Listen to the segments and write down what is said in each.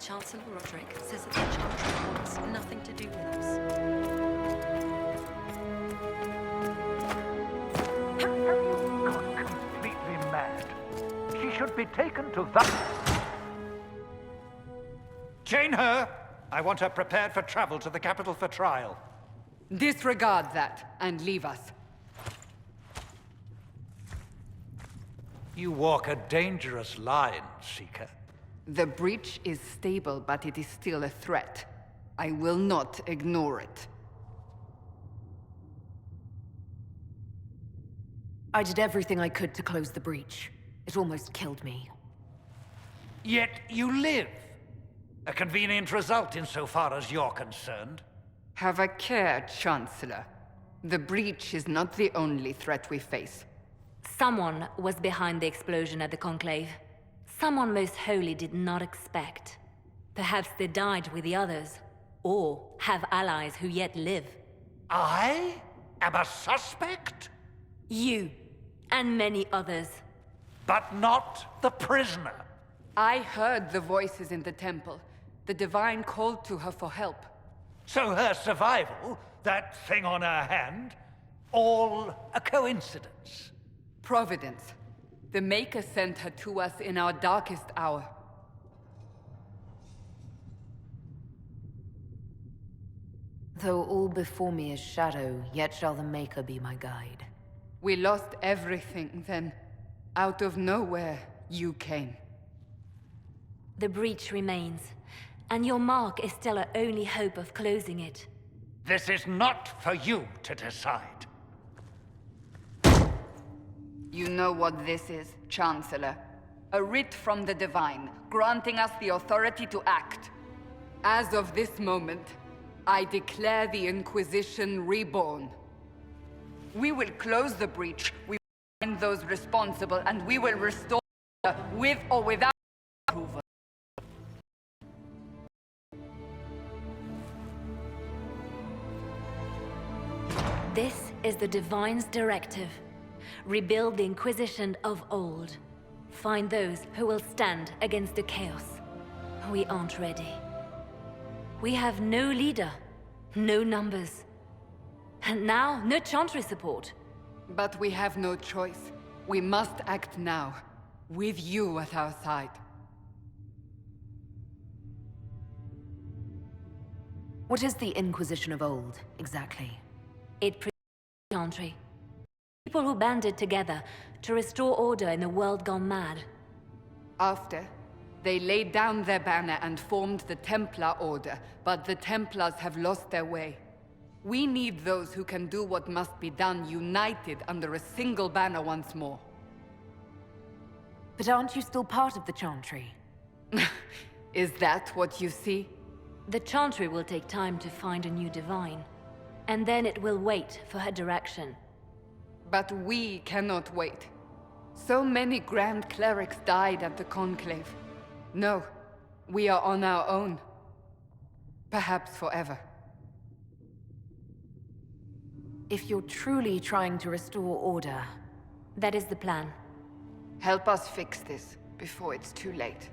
Chancellor Roderick says that the Chantry wants nothing to do with us. Have you gone completely mad? She should be taken to that. Chain her! I want her prepared for travel to the capital for trial. Disregard that, and leave us. You walk a dangerous line, Seeker. The breach is stable, but it is still a threat. I will not ignore it. I did everything I could to close the breach. It almost killed me. Yet you live. A convenient result insofar as you're concerned. Have a care, Chancellor. The breach is not the only threat we face. Someone was behind the explosion at the Conclave. Someone Most Holy did not expect. Perhaps they died with the others, or have allies who yet live. I am a suspect? You, and many others. But not the prisoner. I heard the voices in the temple. The Divine called to her for help. So her survival, that thing on her hand, all a coincidence. Providence. The Maker sent her to us in our darkest hour. Though all before me is shadow, yet shall the Maker be my guide. We lost everything then. Out of nowhere, you came. The breach remains, and your mark is still our only hope of closing it. This is not for you to decide. You know what this is, Chancellor. A writ from the Divine, granting us the authority to act. As of this moment, I declare the Inquisition reborn. We will close the breach, we will find those responsible, and we will restore order with or without approval. This is the Divine's directive. Rebuild the Inquisition of old. Find those who will stand against the chaos. We aren't ready. We have no leader, no numbers. And now, no Chantry support. But we have no choice. We must act now, with you at our side. What is the Inquisition of old, exactly? It precedes Chantry. People who banded together to restore order in a world gone mad. After, they laid down their banner and formed the Templar Order, but the Templars have lost their way. We need those who can do what must be done, united under a single banner once more. But aren't you still part of the Chantry? Is that what you see? The Chantry will take time to find a new Divine. And then it will wait for her direction. But we cannot wait. So many Grand Clerics died at the Conclave. No, we are on our own. Perhaps forever. If you're truly trying to restore order... That is the plan. Help us fix this before it's too late.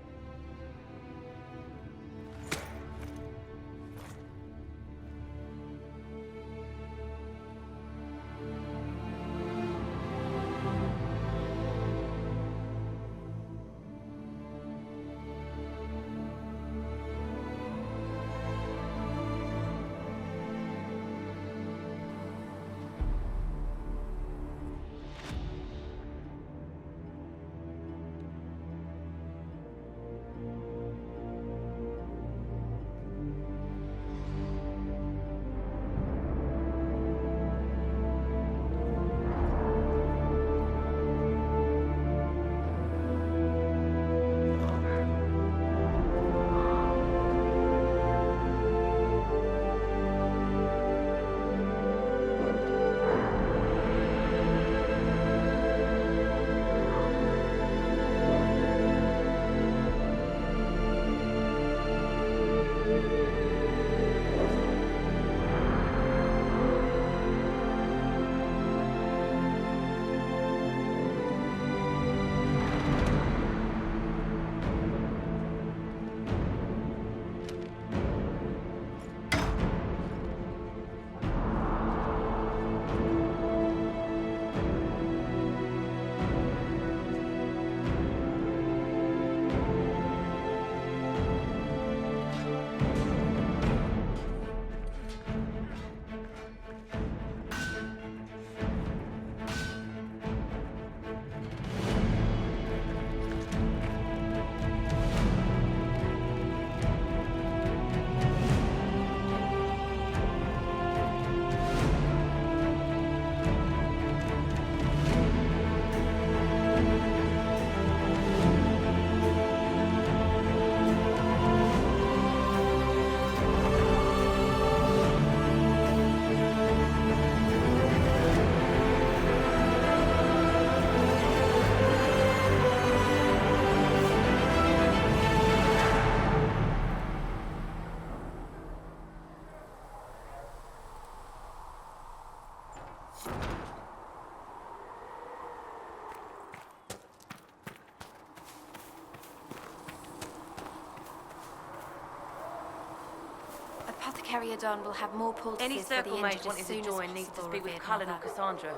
Periodon will have more poultices Any for the circle injured mage as wanting soon to as join needs to possible, speak with revered Cullen or mother. Cassandra.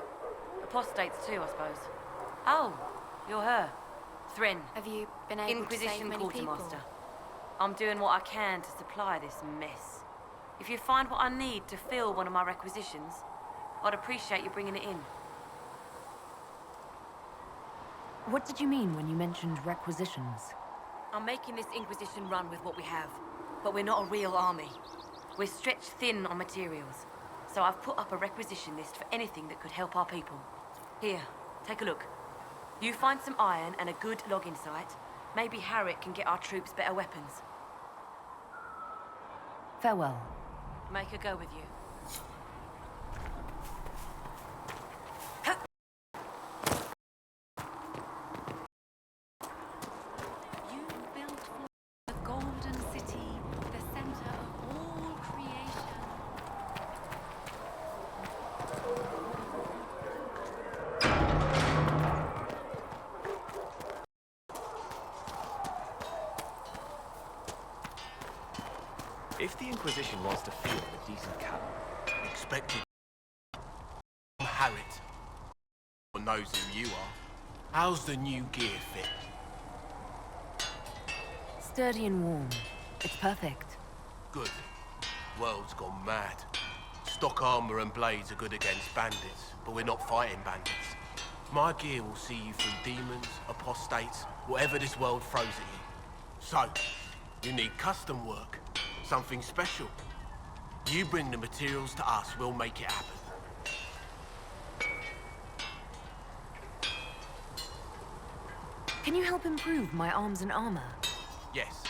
Apostates too, I suppose. Oh, you're her. Thren, Have you been able to save Inquisition many people? Quartermaster. I'm doing what I can to supply this mess. If you find what I need to fill one of my requisitions, I'd appreciate you bringing it in. What did you mean when you mentioned requisitions? I'm making this Inquisition run with what we have, but we're not a real army. We're stretched thin on materials, so I've put up a requisition list for anything that could help our people. Here, take a look. You find some iron and a good login site, maybe Harriet can get our troops better weapons. Farewell. Make her go with you. You built for the Golden City, the center of all creation. If the Inquisition wants to field a decent cavalry, Expected. Harriet. One knows who you are. How's the new gear fit? Sturdy and warm. It's perfect. Good. World's gone mad. Stock armor and blades are good against bandits, but we're not fighting bandits. My gear will see you through demons, apostates, whatever this world throws at you. So, you need custom work. Something special. You bring the materials to us, we'll make it happen. Can you help improve my arms and armor? Yes.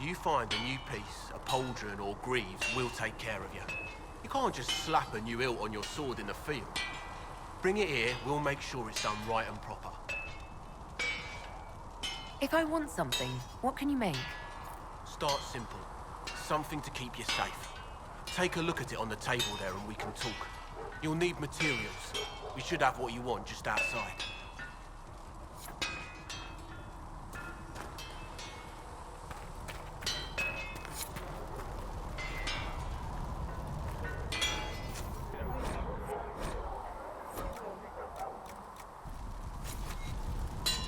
You find a new piece, a pauldron or greaves, we'll take care of you. You can't just slap a new hilt on your sword in the field. Bring it here, we'll make sure it's done right and proper. If I want something, what can you make? Start simple. Something to keep you safe. Take a look at it on the table there and we can talk. You'll need materials. We should have what you want just outside.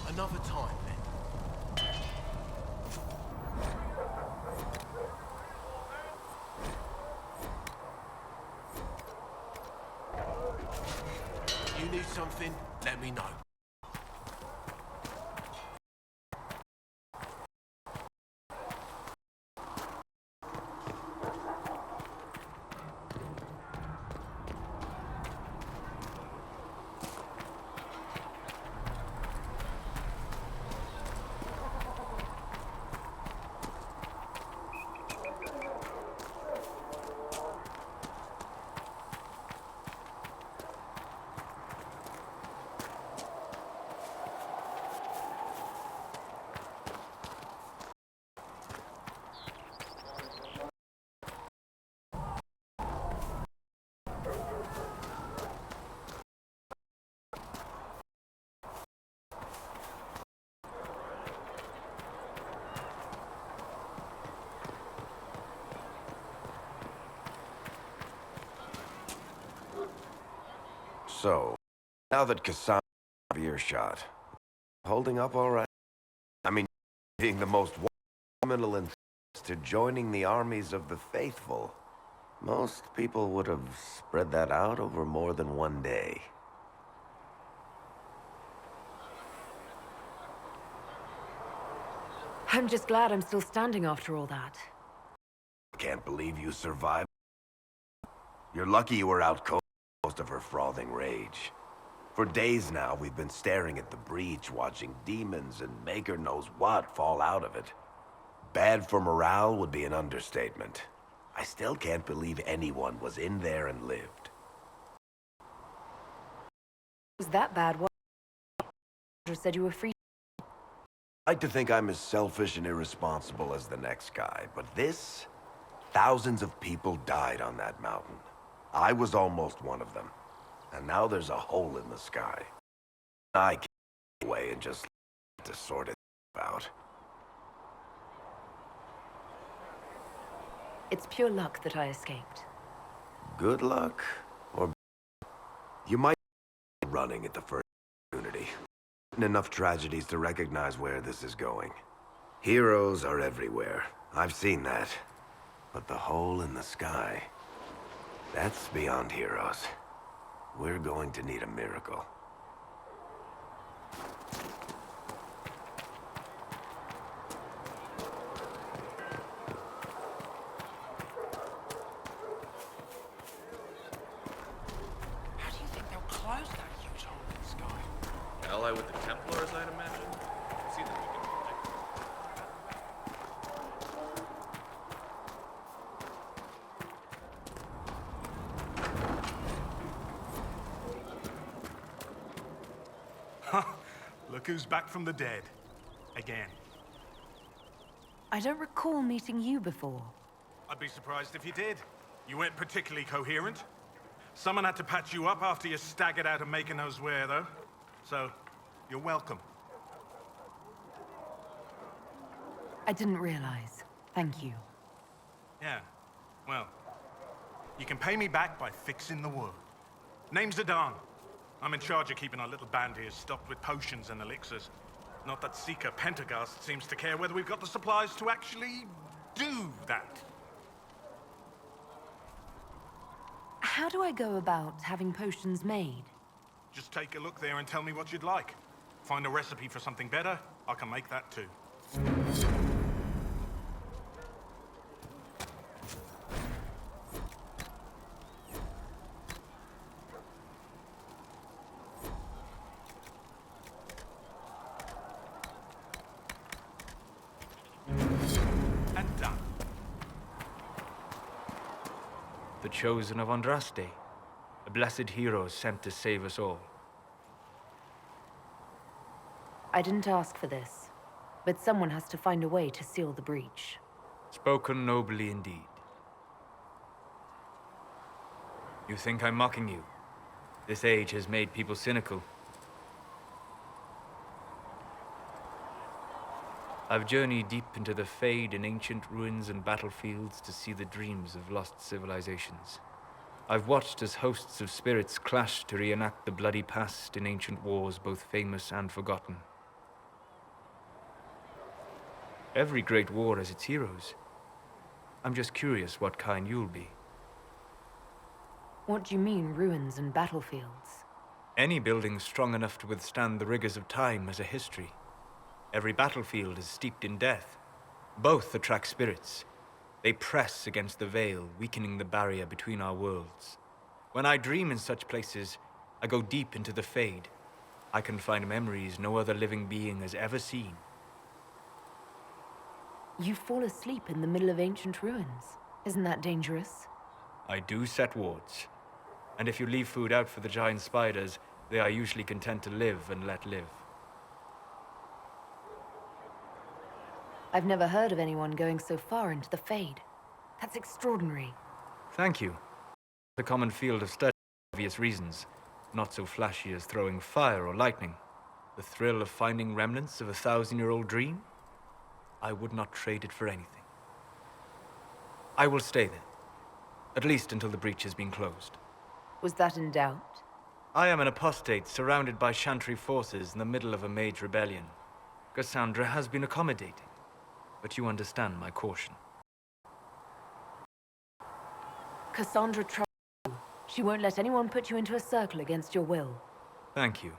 Another time, then. You need something? Let me know. So, now that Cassandra's out of earshot, holding up all right? I mean, being the most nominal to joining the armies of the faithful. Most people would have spread that out over more than one day. I'm just glad I'm still standing after all that. Can't believe you survived. You're lucky you were out cold most of her frothing rage. For days now, we've been staring at the breach, watching demons and maker knows what fall out of it. Bad for morale would be an understatement. I still can't believe anyone was in there and lived. Was that bad? What? Said you were free. I like to think I'm as selfish and irresponsible as the next guy, but this? Thousands of people died on that mountain. I was almost one of them. And now there's a hole in the sky. I can't get away and just to sort it out. It's pure luck that I escaped. Good luck, or you might be running at the first opportunity. Enough tragedies to recognize where this is going. Heroes are everywhere. I've seen that. But the hole in the sky, that's beyond heroes. We're going to need a miracle. How do you think they'll close that huge hole in the sky? Ally with the Templars, I'd imagine. See them we can protect. Look who's back from the dead. Again. I don't recall meeting you before. I'd be surprised if you did. You weren't particularly coherent. Someone had to patch you up after you staggered out of making those wear, though. So, you're welcome. I didn't realize. Thank you. Yeah, well, you can pay me back by fixing the wood. Name's Adan. I'm in charge of keeping our little band here stocked with potions and elixirs. Not that Seeker Pentagast seems to care whether we've got the supplies to actually do that. How do I go about having potions made? Just take a look there and tell me what you'd like. Find a recipe for something better, I can make that too. And done. The chosen of Andraste, a blessed hero sent to save us all. I didn't ask for this, but someone has to find a way to seal the breach. Spoken nobly indeed. You think I'm mocking you? This age has made people cynical. I've journeyed deep into the Fade in ancient ruins and battlefields to see the dreams of lost civilizations. I've watched as hosts of spirits clash to reenact the bloody past in ancient wars both famous and forgotten. Every great war has its heroes. I'm just curious what kind you'll be. What do you mean, ruins and battlefields? Any building strong enough to withstand the rigors of time has a history. Every battlefield is steeped in death. Both attract spirits. They press against the veil, weakening the barrier between our worlds. When I dream in such places, I go deep into the Fade. I can find memories no other living being has ever seen. You fall asleep in the middle of ancient ruins. Isn't that dangerous? I do set wards. And if you leave food out for the giant spiders, they are usually content to live and let live. I've never heard of anyone going so far into the Fade. That's extraordinary. Thank you. The common field of study for obvious reasons. Not so flashy as throwing fire or lightning. The thrill of finding remnants of a 1,000-year-old dream? I would not trade it for anything. I will stay there. At least until the breach has been closed. Was that in doubt? I am an apostate surrounded by Chantry forces in the middle of a mage rebellion. Cassandra has been accommodating. But you understand my caution. Cassandra trusts you. She won't let anyone put you into a circle against your will. Thank you.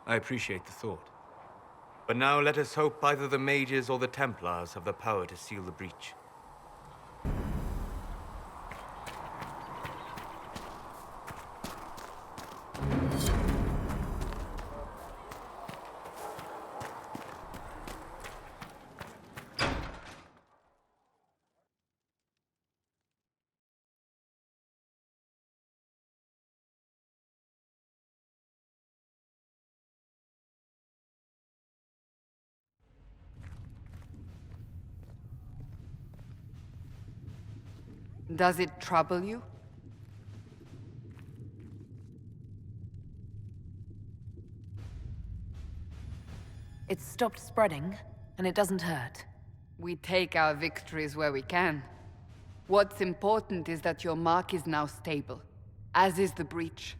I appreciate the thought. But now let us hope either the mages or the Templars have the power to seal the breach. Does it trouble you? It's stopped spreading, and it doesn't hurt. We take our victories where we can. What's important is that your mark is now stable, as is the breach.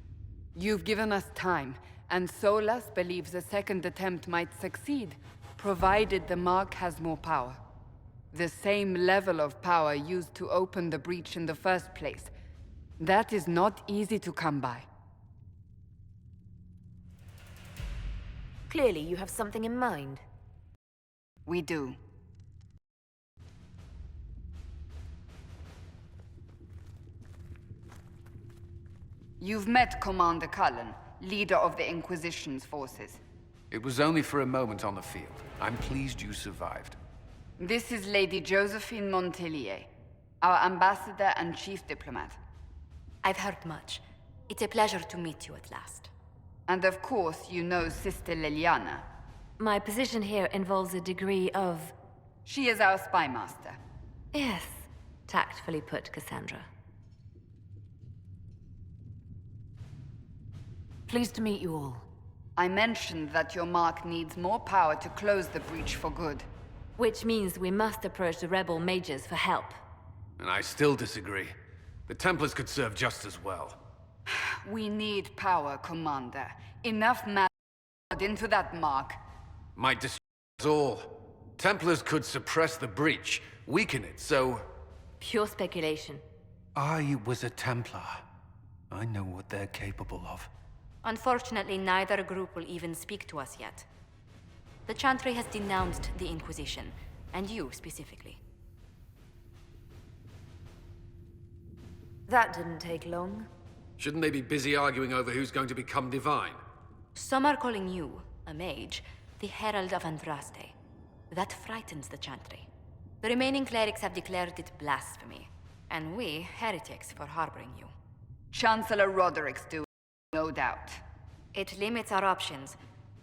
You've given us time, and Solas believes a second attempt might succeed, provided the mark has more power. The same level of power used to open the breach in the first place. That is not easy to come by. Clearly, you have something in mind. We do. You've met Commander Cullen, leader of the Inquisition's forces. It was only for a moment on the field. I'm pleased you survived. This is Lady Josephine Montelier, our ambassador and chief diplomat. I've heard much. It's a pleasure to meet you at last. And of course, you know Sister Liliana. My position here involves a degree of... She is our spy master. Yes, tactfully put, Cassandra. Pleased to meet you all. I mentioned that your mark needs more power to close the breach for good. Which means we must approach the rebel mages for help. And I still disagree. The Templars could serve just as well. We need power, Commander. Enough man into that mark. Might destroy us all. Templars could suppress the breach, weaken it, so... Pure speculation. I was a Templar. I know what they're capable of. Unfortunately, neither group will even speak to us yet. The Chantry has denounced the Inquisition, and you specifically. That didn't take long. Shouldn't they be busy arguing over who's going to become divine? Some are calling you, a mage, the Herald of Andraste. That frightens the Chantry. The remaining clerics have declared it blasphemy, and we, heretics, for harboring you. Chancellor Roderick's doing, no doubt. It limits our options.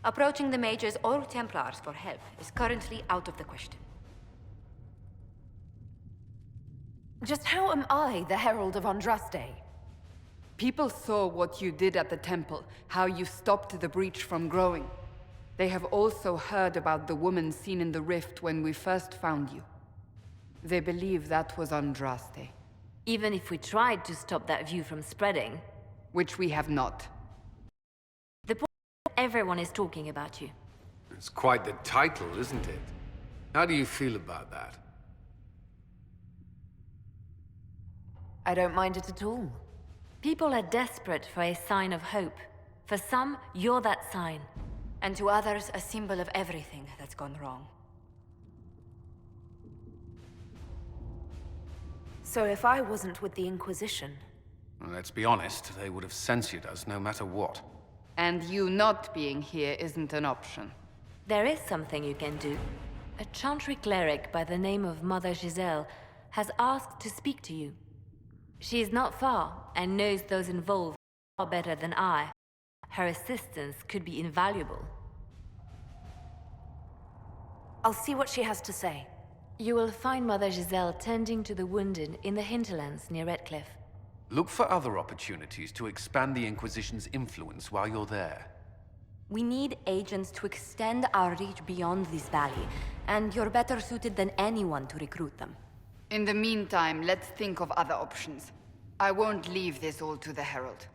Approaching the mages or Templars for help is currently out of the question. Just how am I the Herald of Andraste? People saw what you did at the temple, how you stopped the breach from growing. They have also heard about the woman seen in the rift when we first found you. They believe that was Andraste. Even if we tried to stop that view from spreading... Which we have not. The point is everyone is talking about you. It's quite the title, isn't it? How do you feel about that? I don't mind it at all. People are desperate for a sign of hope. For some, you're that sign. And to others, a symbol of everything that's gone wrong. So if I wasn't with the Inquisition... Well, let's be honest, they would have censored us no matter what. And you not being here isn't an option. There is something you can do. A Chantry cleric by the name of Mother Giselle has asked to speak to you. She is not far, and knows those involved far better than I. Her assistance could be invaluable. I'll see what she has to say. You will find Mother Giselle tending to the wounded in the hinterlands near Redcliffe. Look for other opportunities to expand the Inquisition's influence while you're there. We need agents to extend our reach beyond this valley, and you're better suited than anyone to recruit them. In the meantime, let's think of other options. I won't leave this all to the Herald.